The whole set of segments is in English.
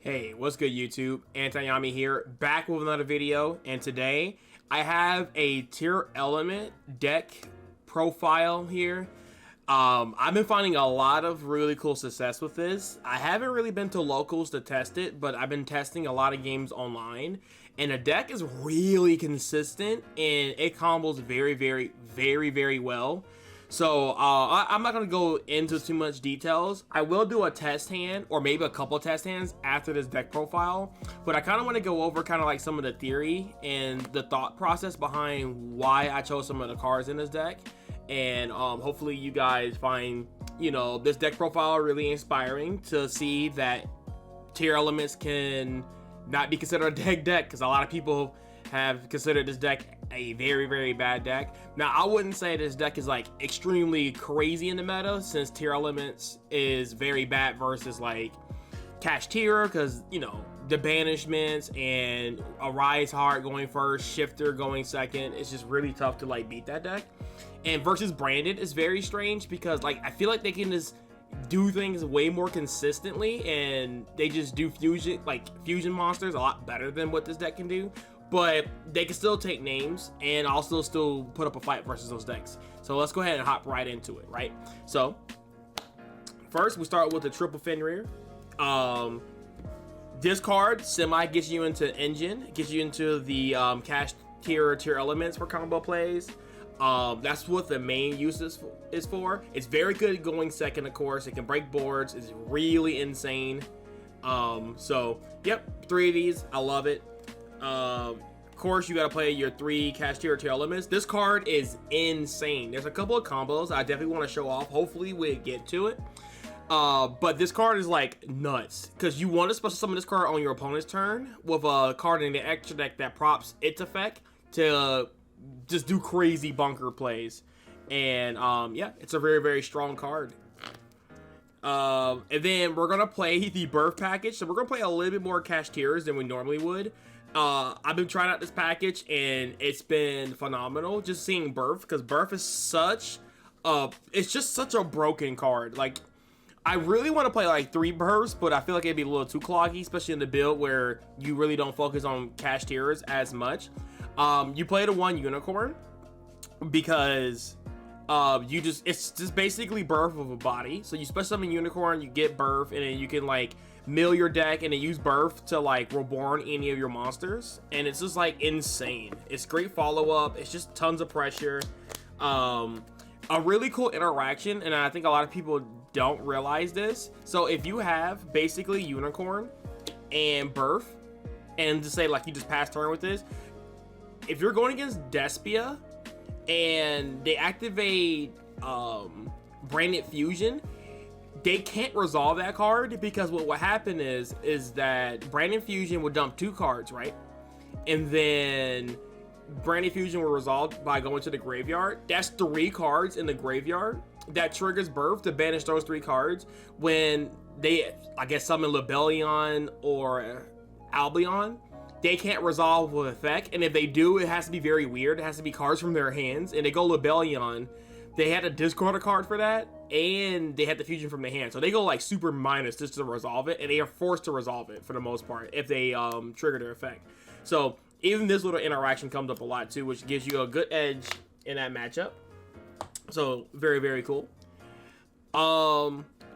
Hey, what's good YouTube? Antiyami here, back with another video, and today I have a Tearlaments deck profile here. I've been finding a lot of really cool success with this. I haven't really been to locals to test it, but I've been testing a lot of games online, and the deck is really consistent, and it combos very well. So I'm not gonna go into too much details. I will do a test hand or maybe a couple test hands after this deck profile, but I kind of want to go over kind of like some of the theory and the thought process behind why I chose some of the cards in this deck. And hopefully you guys find, this deck profile really inspiring to see that Tearlaments can not be considered a deck, because a lot of people have considered this deck a very bad deck. Now, I wouldn't say this deck is like extremely crazy in the meta, since Tearlaments is very bad versus like Kashtira, because the banishments and a Rise Heart going first, Shifter going second, it's just really tough to like beat that deck. And versus Branded is very strange, because like I feel like they can just do things way more consistently, and they just do fusion monsters a lot better than what this deck can do. But they can still take names and also still put up a fight versus those decks. So let's go ahead and hop right into it, right? So first we start with the triple Fenrir. This card semi gets you into Engine, gets you into the Tearlaments for combo plays. That's what the main use is for. It's very good going second, of course. It can break boards. It's really insane. So yep, 3 of these. I love it. Of course, you gotta play your 3 Kashtira Tearlaments. This card is insane. There's a couple of combos I definitely want to show off. Hopefully we get to it. But this card is like nuts, because you want to special summon this card on your opponent's turn with a card in the extra deck that props its effect to just do crazy bunker plays. And yeah, it's a very strong card. And then we're gonna play the Birth package. So we're gonna play a little bit more Kashtiras than we normally would. I've been trying out this package and it's been phenomenal just seeing Birth, because Birth is it's just such a broken card. Like, I really want to play like 3 Births, but I feel like it'd be a little too cloggy, especially in the build where you really don't focus on Kashtiras as much. You play the 1 Unicorn because it's just basically Birth with a body. So you special summon Unicorn, you get Birth, and then you can like mill your deck and then use Birth to like reborn any of your monsters, and it's just like insane. It's great follow-up. It's just tons of pressure. A really cool interaction, and I think a lot of people don't realize this. So if you have basically Unicorn and Birth, and to say like you just pass turn with this, if you're going against Despia and they activate Branded Fusion, they can't resolve that card, because what will happen is that Branded Fusion will dump 2 cards, right? And then Branded Fusion will resolve by going to the graveyard. That's 3 cards in the graveyard that triggers Birth to banish those 3 cards when they, I guess, summon Lebellion or Albion. They can't resolve with effect, and if they do, it has to be very weird. It has to be cards from their hands, and they go Lebellion. They had to discard a card for that, and they had the fusion from the hand. So they go like super minus just to resolve it, and they are forced to resolve it for the most part if they trigger their effect. So even this little interaction comes up a lot too, which gives you a good edge in that matchup. So very cool.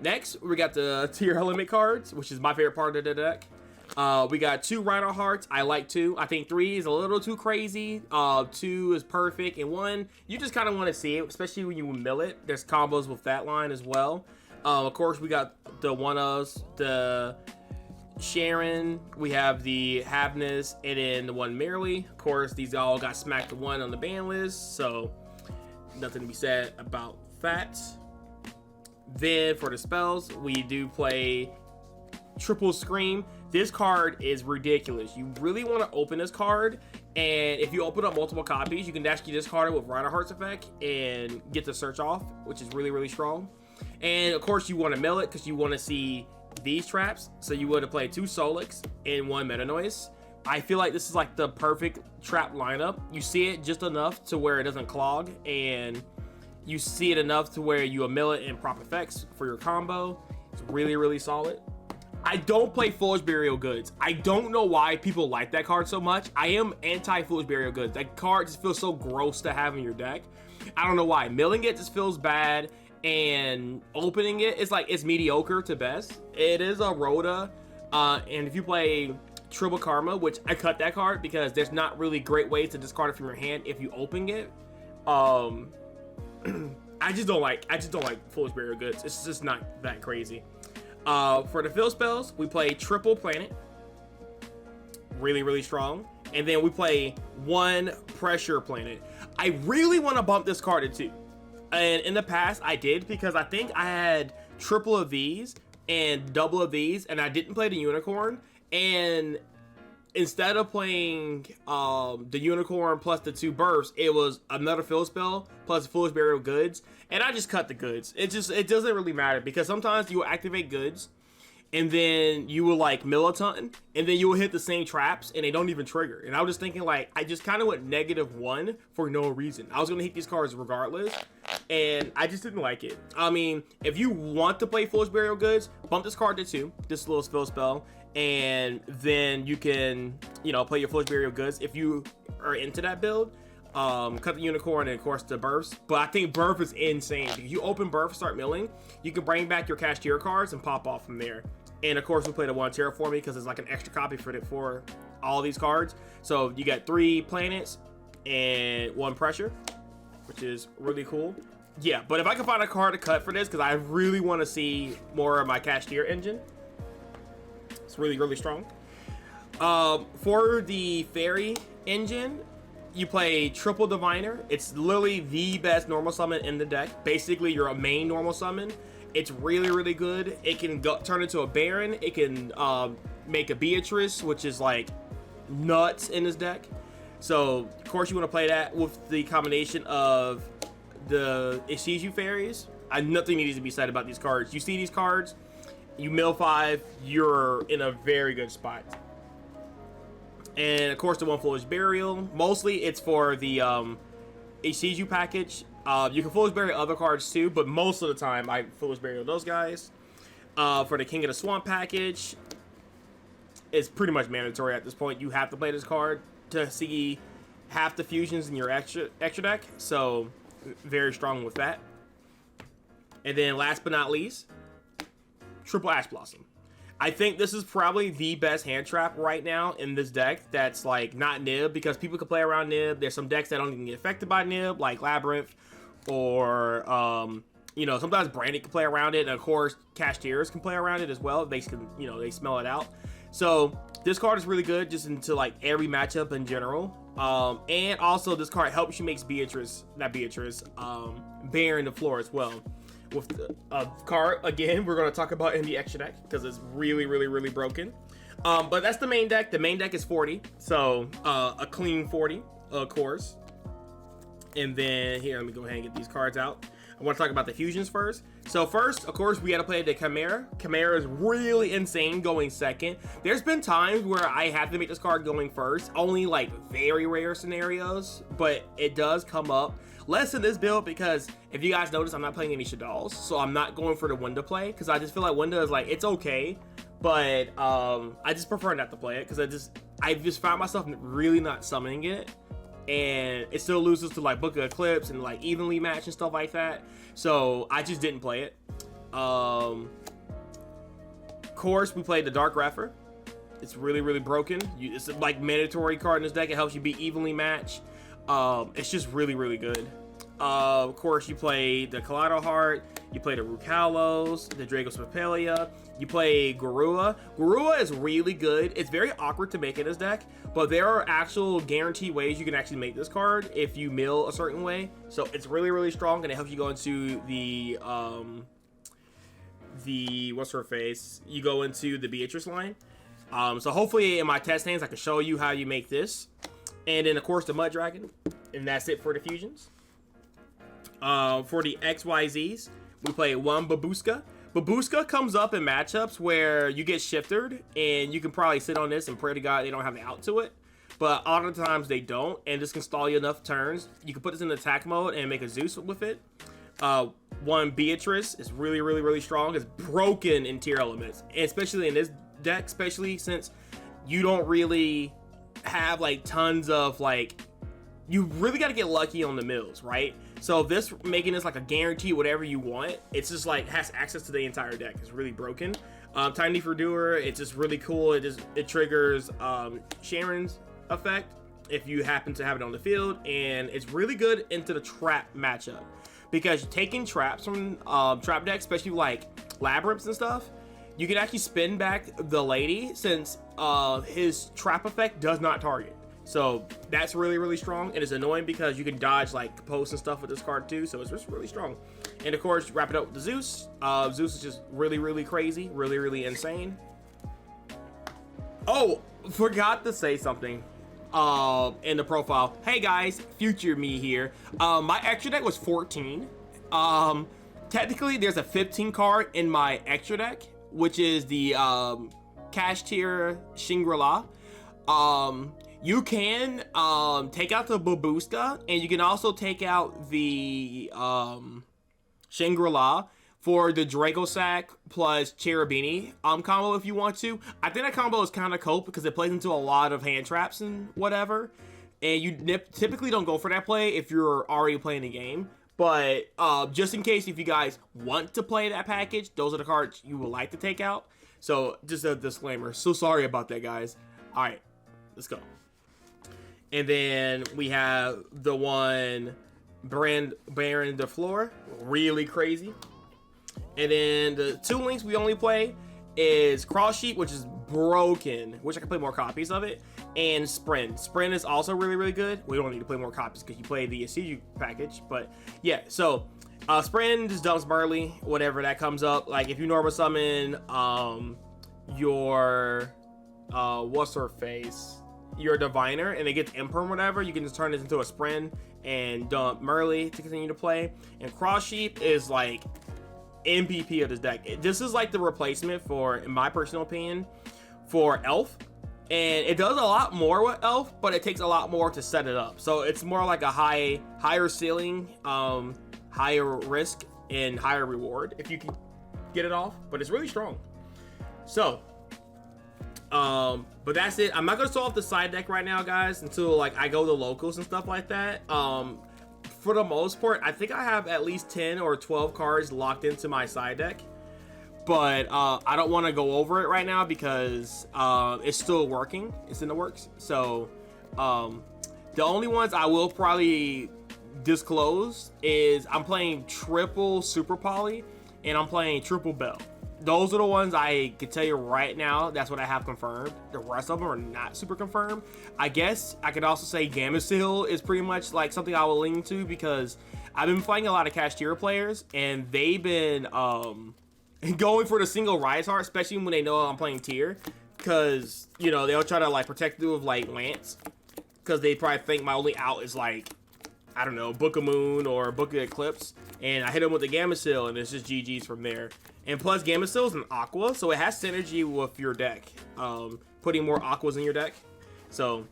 Next we got the Tearlaments cards, which is my favorite part of the deck. We got 2 Rhino Hearts. I like 2. I think 3 is a little too crazy. 2 is perfect, and 1 you just kind of want to see it, especially when you mill it. There's combos with that line as well. Of course, we got the 1-ofs, the Sharon, we have the Havness, and then the 1 Merely. Of course, these all got smacked to 1 on the ban list, so nothing to be said about that. Then for the spells, we do play Triple Scream. This card is ridiculous. You really want to open this card, and if you open up multiple copies, you can actually discard it with Rhino Heart's effect and get the search off, which is really strong. And of course, you want to mill it because you want to see these traps. So you would have played 2 Solix and 1 Meta Noise. I feel like this is like the perfect trap lineup. You see it just enough to where it doesn't clog, and you see it enough to where you mill it in prop effects for your combo. It's really solid. I don't play Foolish Burial Goods. I don't know why people like that card so much. I am anti Foolish Burial Goods. That card just feels so gross to have in your deck. I don't know why. Milling it just feels bad, and opening it, it's like, it's mediocre to best. It is a Rhoda, and if you play Triple Karma, which I cut that card because there's not really great ways to discard it from your hand if you open it. I just don't like Foolish Burial Goods. It's just not that crazy. For the field spells, we play Triple Planet. Really, really strong. And then we play 1 Pressure Planet. I really want to bump this card to 2. And in the past, I did, because I think I had triple of these and double of these, and I didn't play the Unicorn. And instead of playing the Unicorn plus the 2 bursts, it was another field spell plus Foolish Burial Goods, and I just cut the goods. It doesn't really matter, because sometimes you will activate goods and then you will like mill a ton, and then you will hit the same traps and they don't even trigger. And I was just thinking, like, I just kind of went -1 for no reason. I was gonna hit these cards regardless, and I just didn't like it. I mean, if you want to play Foolish Burial Goods, bump this card to 2, this little field spell, and then you can, you know, play your Foolish Burial Goods if you are into that build. Cut the Unicorn and of course the burst. But I think burst is insane. If you open burst, start milling, you can bring back your Cashier cards and pop off from there. And of course we play the 1 Terraforming because it's like an extra copy for all these cards. So you got 3 planets and 1 pressure, which is really cool. Yeah, but if I can find a card to cut for this, because I really want to see more of my Cashier engine. It's really, really strong. For the Fairy engine, you play Triple Diviner. It's literally the best normal summon in the deck. Basically, you're a main normal summon. It's really, really good. It can turn into a Baron. It can make a Beatrice, which is like nuts in this deck. So, of course, you want to play that with the combination of the Ishizu Fairies. Nothing needs to be said about these cards. You see these cards, you mill 5, you're in a very good spot. And of course the 1 Foolish Burial. Mostly it's for the Ishizu package. You can Foolish Burial other cards too, but most of the time I Foolish Burial those guys. For the King of the Swamp package, it's pretty much mandatory at this point. You have to play this card to see half the fusions in your extra deck. So very strong with that. And then last but not least, Triple Ash Blossom. I think this is probably the best hand trap right now in this deck that's like not Nib, because people can play around Nib. There's some decks that don't even get affected by Nib, like Labyrinth, or you know, sometimes Branded can play around it, and of course Cashiers can play around it as well. They can, you know, they smell it out. So this card is really good just into like every matchup in general. And also this card helps you make Baron the floor as well. With the card, again, we're going to talk about in the extra deck because it's really, really, really broken. But that's the main deck. The main deck is 40, so a clean 40, of course. And then here, let me go ahead and get these cards out. I want to talk about the fusions first. So first, of course, we got to play the Chimera. Chimera is really insane going second. There's been times where I have to make this card going first, only like very rare scenarios, but it does come up. Less in this build because if you guys notice, I'm not playing any Shaddolls, so I'm not going for the Winda play because I just feel like Winda is like, it's okay, but I just prefer not to play it because I just found myself really not summoning it, and it still loses to like Book of Eclipse and like evenly match and stuff like that. So I just didn't play it. Of course, we played the Dark Rapper. It's really, really broken. It's like mandatory card in this deck. It helps you be evenly matched. It's just really, really good. Of course, you play the Kaleido Heart, you play the Rukalos, the Dragos Papelia, you play Garua. Garua is really good. It's very awkward to make in this deck, but there are actual guaranteed ways you can actually make this card if you mill a certain way. So it's really, really strong, and it helps you go into the what's her face? You go into the Beatrice line. So hopefully in my test hands, I can show you how you make this. And then, of course, the Mud Dragon. And that's it for the fusions. For the XYZs, we play 1 Babuska. Babuska comes up in matchups where you get shifted, and you can probably sit on this and pray to God they don't have the out to it. But a lot of the times they don't, and this can stall you enough turns. You can put this in attack mode and make a Zeus with it. one Beatrice is really strong. It's broken in Tearlaments, and especially in this deck, especially since you don't really have like tons of like, you really got to get lucky on the mills, right? So this making this like a guarantee whatever you want, it's just like has access to the entire deck. It's really broken. Tiny Verdoer, it's just really cool. It triggers Sharon's effect if you happen to have it on the field, and it's really good into the trap matchup because taking traps from trap decks, especially like labyrinths and stuff, you can actually spin back the lady since his trap effect does not target. So that's really strong, and it's annoying because you can dodge like posts and stuff with this card too, so it's just really strong. And of course, wrap it up with the Zeus. Zeus is just really crazy, really insane. Oh, forgot to say something in the profile. Hey guys, future me here. My extra deck was 14. Technically there's a 15 card in my extra deck, which is the cash tier Shangri-La. You can take out the Babushka, and you can also take out the Shangri-La for the Draco Sack plus Cherubini combo if you want to. I think that combo is kind of cool because it plays into a lot of hand traps and whatever, and you typically don't go for that play if you're already playing the game. But just in case if you guys want to play that package, those are the cards you would like to take out. So just a disclaimer. So sorry about that, guys. All right, let's go. And then we have the one Baron de Fleur, really crazy. And then the two links we only play is Cross Sheep, which is broken, which I can play more copies of it, and Sprint. Sprint is also really good. We don't need to play more copies because you play the Siege package, but yeah, so Sprint just dumps Merly, whatever that comes up. Like if you normal summon your what's her face? Your Diviner, and it gets Imperm or whatever, you can just turn this into a Sprint and dump Merly to continue to play. And Cross Sheep is like MVP of this deck. This is like the replacement for, in my personal opinion, for Elf. And it does a lot more with Elf, but it takes a lot more to set it up. So it's more like a higher ceiling, higher risk, and higher reward if you can get it off. But it's really strong. So but that's it. I'm not gonna solve the side deck right now, guys, until like I go to locals and stuff like that. For the most part, I think I have at least 10 or 12 cards locked into my side deck, but I don't want to go over it right now because it's still working. It's in the works. So the only ones I will probably disclose is I'm playing triple Super Poly and I'm playing triple Bell. Those are the ones I can tell you right now. That's what I have confirmed. The rest of them are not super confirmed. I guess I could also say Gamecill is pretty much like something I will lean to because I've been playing a lot of cash tier players and they've been going for the single Rise Heart, especially when they know I'm playing tier, because you know they'll try to like protect you with like Lance because they probably think my only out is like, I don't know, Book of Moon or Book of Eclipse, and I hit them with the Gamecill and it's just GG's from there. And plus, Gamecill is an Aqua, so it has synergy with your deck, putting more Aquas in your deck. So,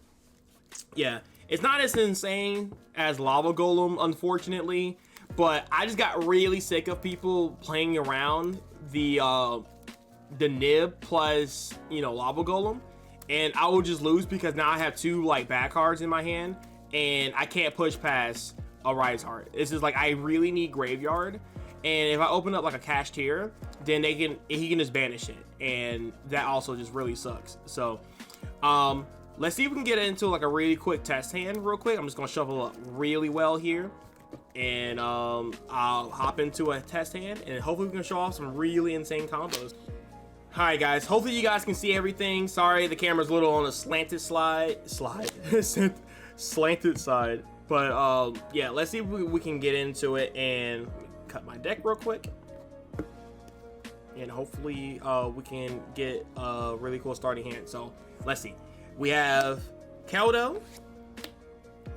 yeah, it's not as insane as Lava Golem, unfortunately, but I just got really sick of people playing around the Nib plus, you know, Lava Golem, and I will just lose because now I have two like bad cards in my hand, and I can't push past a Rise Heart. It's just like I really need Graveyard. And if I open up like a cash tier, then he can just banish it, and that also just really sucks. So let's see if we can get into like a really quick test hand real quick. I'm just gonna shuffle up really well here, and I'll hop into a test hand, and hopefully we can show off some really insane combos. All right, guys, hopefully you guys can see everything. Sorry, the camera's a little on a slanted slanted side, but yeah, let's see if we can get into it. And cut my deck real quick, and hopefully we can get a really cool starting hand. So let's see. We have Keldo,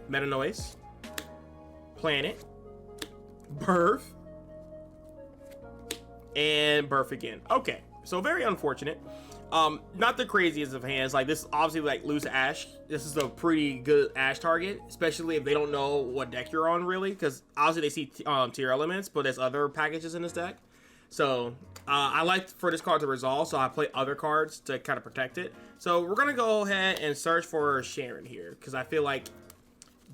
Meta Noise, Planet, Birth, and Birth again. Okay, So very unfortunate. Not the craziest of hands. Like this, obviously, like lose Ash. This is a pretty good Ash target, especially if they don't know what deck you're on, really, because obviously they see Tearlaments, but there's other packages in this deck. So I like for this card to resolve, so I play other cards to kind of protect it. So we're gonna go ahead and search for Sharon here, because I feel like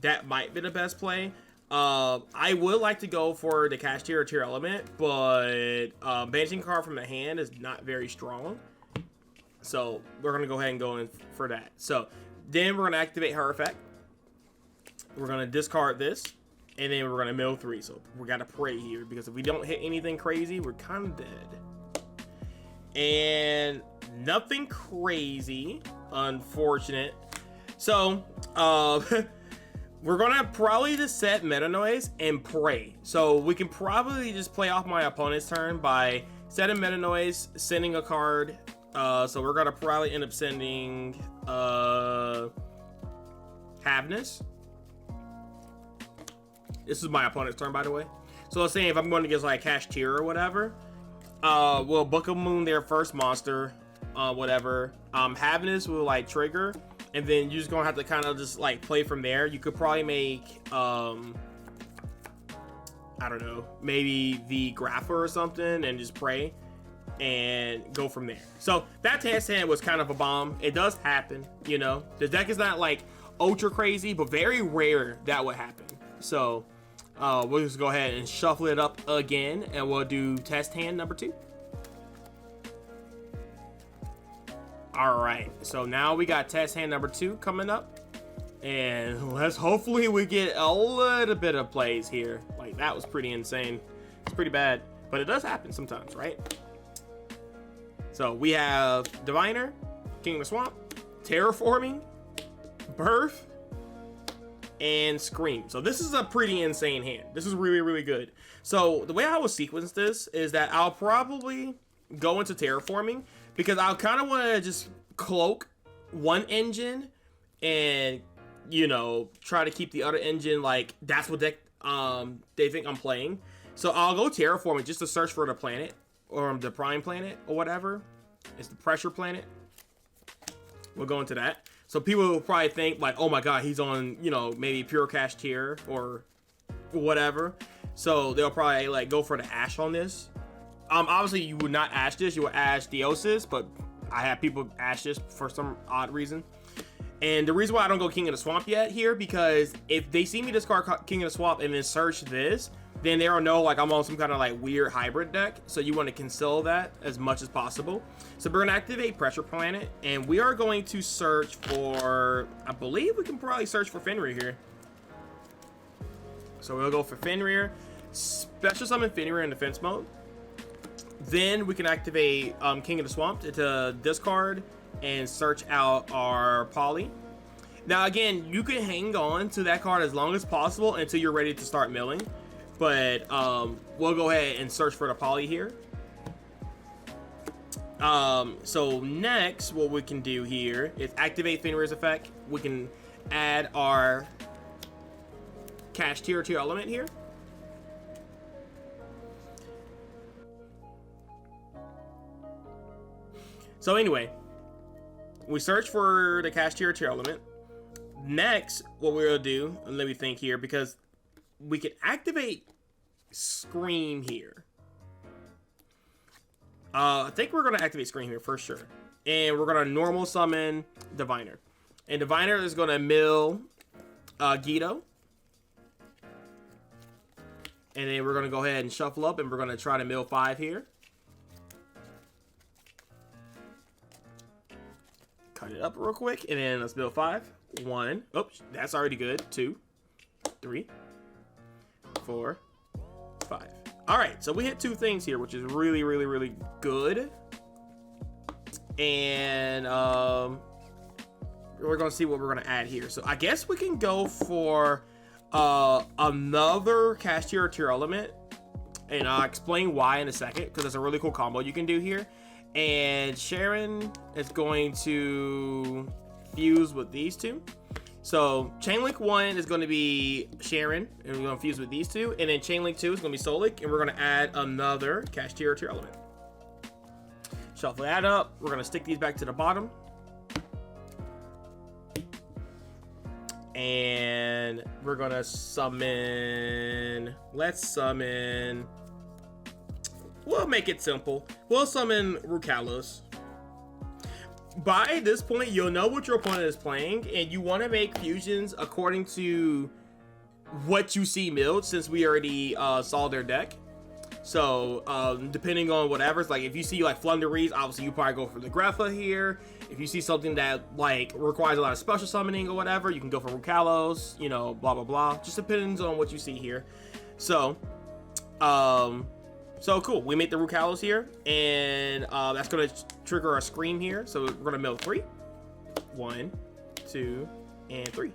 that might be the best play. I would like to go for the Cash Tier or Tearlament, but banishing card from the hand is not very strong. So we're gonna go ahead and go in for that. So then we're gonna activate her effect. We're gonna discard this, and then we're gonna mill 3. So we gotta pray here, because if we don't hit anything crazy, we're kind of dead. And nothing crazy, unfortunate. So we're gonna probably just set Meta Noise and pray. So we can probably just play off my opponent's turn by setting Meta Noise, sending a card. So we're gonna probably end up sending Havness. This is my opponent's turn, by the way. So let's say if I'm going to get like Cash Tier or whatever, we'll Book of Moon their first monster, whatever. Havness will like trigger, and then you're just gonna have to kind of just like play from there. You could probably make I don't know, maybe the Grapher or something, and just pray and go from there. So that test hand was kind of a bomb. It does happen, you know. The deck is not like ultra crazy, but very rare that would happen. So we'll just go ahead and shuffle it up again, and we'll do test hand number 2. All right, so now we got test hand number 2 coming up, and hopefully we get a little bit of plays here. Like that was pretty insane. It's pretty bad, but it does happen sometimes, right? So we have Diviner, King of the Swamp, Terraforming, Birth, and Scream. So this is a pretty insane hand. This is really, really good. So the way I will sequence this is that I'll probably go into Terraforming, because I'll kind of want to just cloak one engine and, you know, try to keep the other engine like that's what deck they think I'm playing. So I'll go Terraforming just to search for the planet, or the prime planet, or whatever. It's the pressure planet. We'll go into that. So people will probably think like, oh my god, he's on, you know, maybe pure Cash Tier or whatever. So they'll probably like go for the Ash on this. Obviously you would not Ash this, you would Ash Theosis, but I have people Ash this for some odd reason. And the reason why I don't go King of the Swamp yet here, because if they see me discard King of the Swamp and then search this, then they'll know like I'm on some kind of like weird hybrid deck. So you want to conceal that as much as possible. So we're going to activate Pressure Planet, and we are going to search for, I believe we can probably search for Fenrir here. So we'll go for Fenrir, special summon Fenrir in defense mode. Then we can activate King of the Swamp to discard and search out our Poly. Now again, you can hang on to that card as long as possible until you're ready to start milling. But we'll go ahead and search for the Poly here. So next, what we can do here is activate Fenrir's effect. We can add our Cash Tier Tearlament here. So anyway, we search for the Cash Tier Tearlament. Next, what we'll do, let me think here, because we can activate Scream here. I think we're going to activate Scream here for sure. And we're going to normal summon Diviner. And Diviner is going to mill Guido. And then we're going to go ahead and shuffle up, and we're going to try to mill 5 here. Cut it up real quick, and then let's mill 5. 1. Oops, that's already good. 2, 3, 4, 5. All right, so we hit 2 things here, which is really, really, really good. And we're gonna see what we're gonna add here. So I guess we can go for another Cash Tier or Tearlament, and I'll explain why in a second, because it's a really cool combo you can do here. And Sharon is going to fuse with these 2. So Chain Link 1 is going to be Sharon, and we're going to fuse with these 2. And then Chain Link 2 is going to be Solik, and we're going to add another Cash Tier or Tearlament. Shuffle that up. We're gonna stick these back to the bottom. And we're gonna summon, let's summon, we'll make it simple. We'll summon Rukalos. By this point, you'll know what your opponent is playing, and you want to make fusions according to what you see milled, since we already saw their deck. So depending on whatever's, like if you see like Flunderies, obviously you probably go for the Greffa here. If you see something that like requires a lot of special summoning or whatever, you can go for Rukalos, you know, blah blah blah. Just depends on what you see here. So so cool, we made the Rukalos here, and that's gonna trigger our Scream here. So we're gonna mill 3. 1, 2, and 3.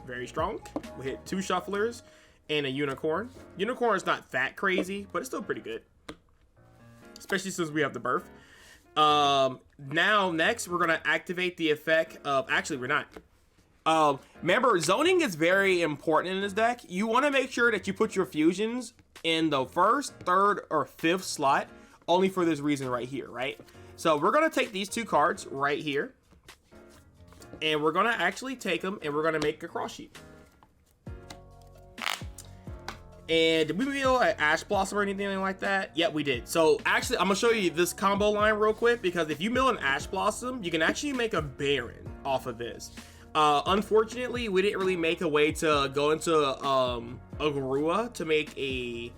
Very strong. We hit 2 Shufflers and a Unicorn. Unicorn is not that crazy, but it's still pretty good, especially since we have the Birth. Now next we're gonna activate the effect of, actually we're not. Remember, zoning is very important in this deck. You want to make sure that you put your fusions in the 1st, 3rd, or 5th slot, only for this reason right here, right? So we're gonna take these 2 cards right here, and we're gonna actually take them, and we're gonna make a cross sheet. And did we mill an Ash Blossom or anything like that? Yeah, we did. So actually, I'm gonna show you this combo line real quick, because if you mill an Ash Blossom, you can actually make a Baron off of this. Unfortunately, we didn't really make a way to go into a Garua to make a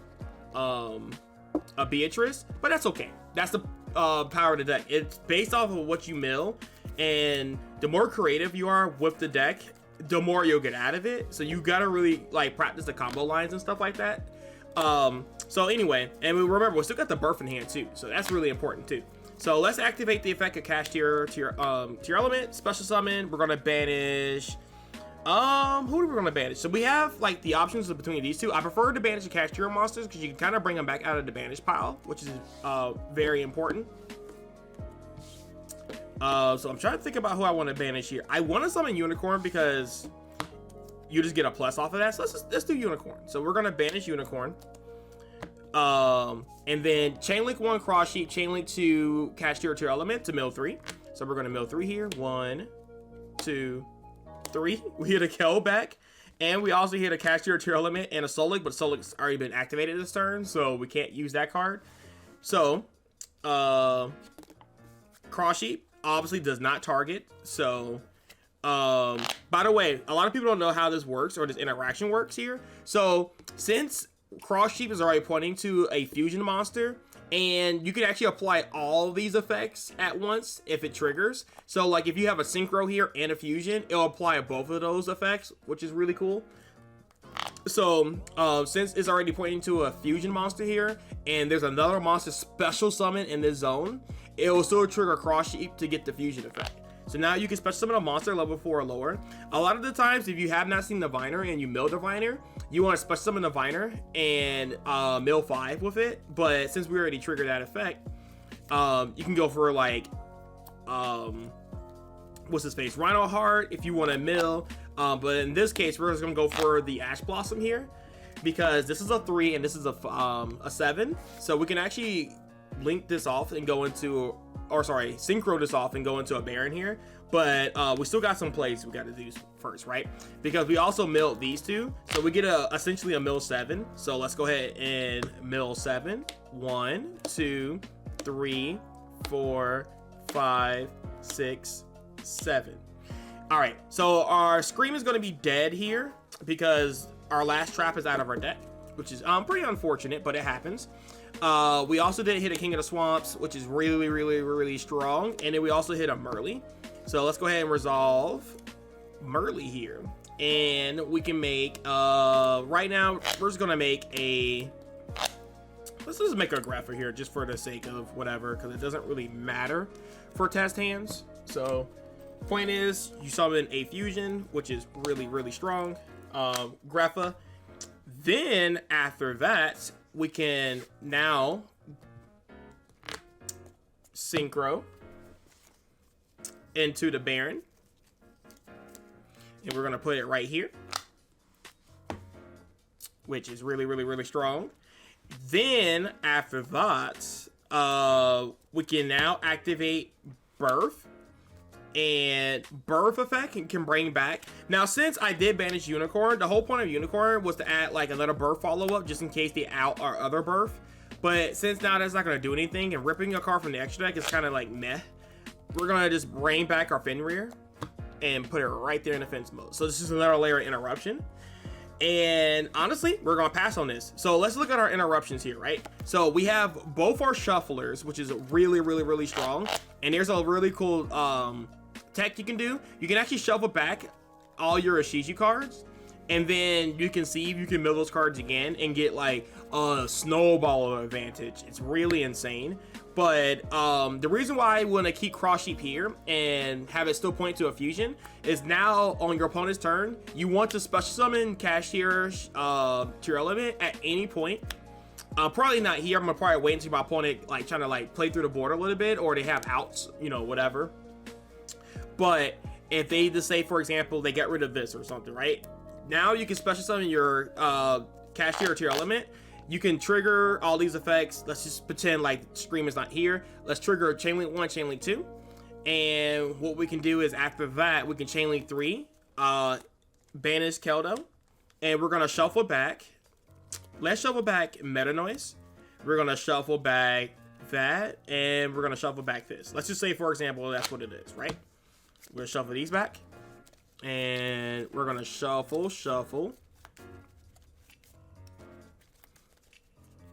Beatrice, but that's okay. That's the power of the deck. It's based off of what you mill, and the more creative you are with the deck, the more you'll get out of it. So you gotta really like practice the combo lines and stuff like that. So anyway, and we remember we still got the Birth in hand too, so that's really important too. So let's activate the effect of Cast Tearlaments, special summon. We're gonna banish, who are we gonna banish? So we have like the options between these two. I prefer to banish the Cast Tear monsters because you can kind of bring them back out of the banish pile, which is very important. So I'm trying to think about who I want to banish here. I want to summon Unicorn because you just get a plus off of that. So let's do Unicorn. So we're gonna banish Unicorn. And then Chainlink 1 cross sheet, Chainlink 2 Cast Tearlaments to mill 3. So we're gonna mill 3 here. 1, 2, 3. We hit a Kel back, and we also hit a Cast Tearlaments and a Solic, but Solic's already been activated this turn, so we can't use that card. So cross sheet obviously does not target. So by the way, a lot of people don't know how this works or this interaction works here. So since cross sheep is already pointing to a fusion monster, and you can actually apply all these effects at once if it triggers. So like if you have a synchro here and a fusion, it'll apply both of those effects, which is really cool. So since it's already pointing to a fusion monster here, and there's another monster special summon in this zone, it will still trigger cross sheep to get the fusion effect. So now you can special summon a monster level 4 or lower. A lot of the times, if you have not seen the Viner and you mill the Viner, you want to special summon the Viner and mill 5 with it. But since we already triggered that effect, you can go for like, what's his face? Rhino Heart if you want to mill. But in this case, we're just going to go for the Ash Blossom here, because this is a 3 and this is a 7. So we can actually link this off and go into, or sorry, synchro this off and go into a Baron here. But we still got some plays we got to do first, right? Because we also milled these two, so we get essentially a mill 7. So let's go ahead and mill 7. 1, 2, 3, 4, 5, 6, 7. All right, so our Scream is going to be dead here because our last trap is out of our deck, which is pretty unfortunate, but it happens. We also did hit a King of the Swamps, which is really, really, really strong. And then we also hit a Merly. So let's go ahead and resolve Merly here. And we can make, right now, we're just going to make a, let's just make a Greffa here just for the sake of whatever, because it doesn't really matter for test hands. So point is, you summon a Fusion, which is really, really strong. Greffa. Then after that, we can now synchro into the Baron, and we're gonna put it right here, which is really, really, really strong. Then after that, We can now activate Birth, and Birth effect can bring back. Now, since I did banish Unicorn, the whole point of Unicorn was to add like another Birth follow-up just in case they out our other Birth. But since now that's not going to do anything, and ripping a card from the extra deck is kind of like meh, we're going to just bring back our Fenrir and put it right there in defense mode. So this is another layer of interruption. And honestly, we're going to pass on this. So let's look at our interruptions here, right? So we have both our shufflers, which is really, really, really strong. And there's a really cool tech you can do. You can actually shuffle back all your Ashishi cards, and then you can see if you can mill those cards again and get like a snowball advantage. It's really insane. But the reason why I want to keep Cross Sheep here and have it still point to a fusion is now on your opponent's turn, you want to special summon Cashier Tearlaments at any point. Probably not here. I'm gonna probably wait until my opponent like trying to like play through the board a little bit, or they have outs, you know, whatever. But if they just say, for example, they get rid of this or something, right? Now you can special summon your Cashier Tearlaments. You can trigger all these effects. Let's just pretend like Scream is not here. Let's trigger Chain Link 1, Chain Link 2. And what we can do is after that, we can Chain Link 3, banish Keldo, and we're gonna shuffle back. Let's shuffle back Meta Noise. We're gonna shuffle back that, and we're gonna shuffle back this. Let's just say, for example, that's what it is, right? We're gonna shuffle these back, and we're gonna shuffle.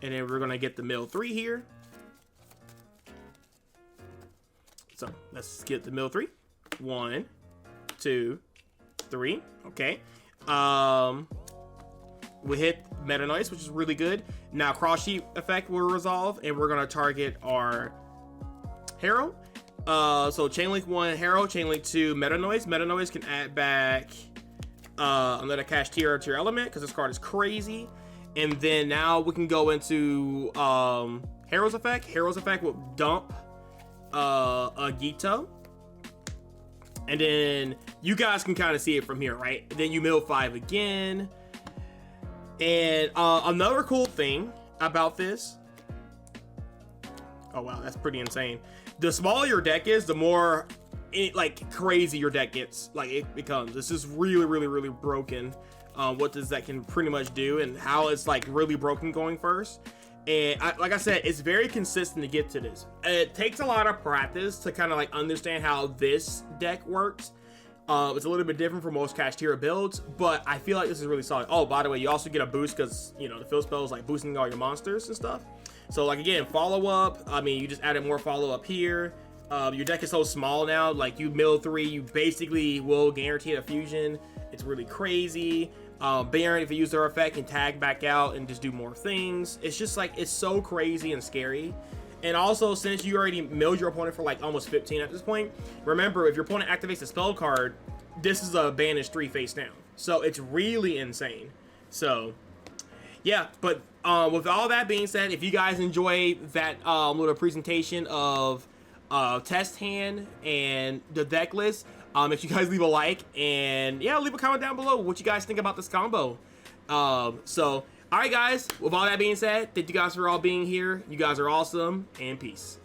And then we're gonna get the mill 3 here. So let's get the mill 3. 1, 2, 3. Okay. We hit Meta Noise, which is really good. Now Cross Sheep effect will resolve, and we're gonna target our Harrow. So Chain Link 1 Harrow, Chain Link 2 Meta Noise. Meta Noise can add back another Cashier Tearlaments because this card is crazy. And then now we can go into Harrow's effect. Harrow's effect will dump a Gito. And then you guys can kind of see it from here, right? Then you mill 5 again. And another cool thing about this. Oh, wow, that's pretty insane. The smaller your deck is, the more like crazy your deck gets. Like it becomes. This is really, really, really broken. What this deck can pretty much do and how it's like really broken going first. And like I said, it's very consistent to get to this. It takes a lot of practice to kind of like understand how this deck works. It's a little bit different from most Cashier builds, but I feel like this is really solid. Oh, by the way, you also get a boost because, you know, the fill spell is like boosting all your monsters and stuff. So like again, follow up. I mean, you just added more follow up here. Your deck is so small now, like you mill 3, you basically will guarantee a fusion. It's really crazy. Baron, if you use their effect, can tag back out and just do more things. It's just like, it's so crazy and scary. And also, since you already milled your opponent for like almost 15 at this point, remember, if your opponent activates a spell card, this is a banish 3 face down. So it's really insane. So yeah, but with all that being said, if you guys enjoy that little presentation of test hand and the deck list, if you guys leave a like, and yeah, leave a comment down below what you guys think about this combo. So all right guys, with all that being said, thank you guys for all being here. You guys are awesome, and peace.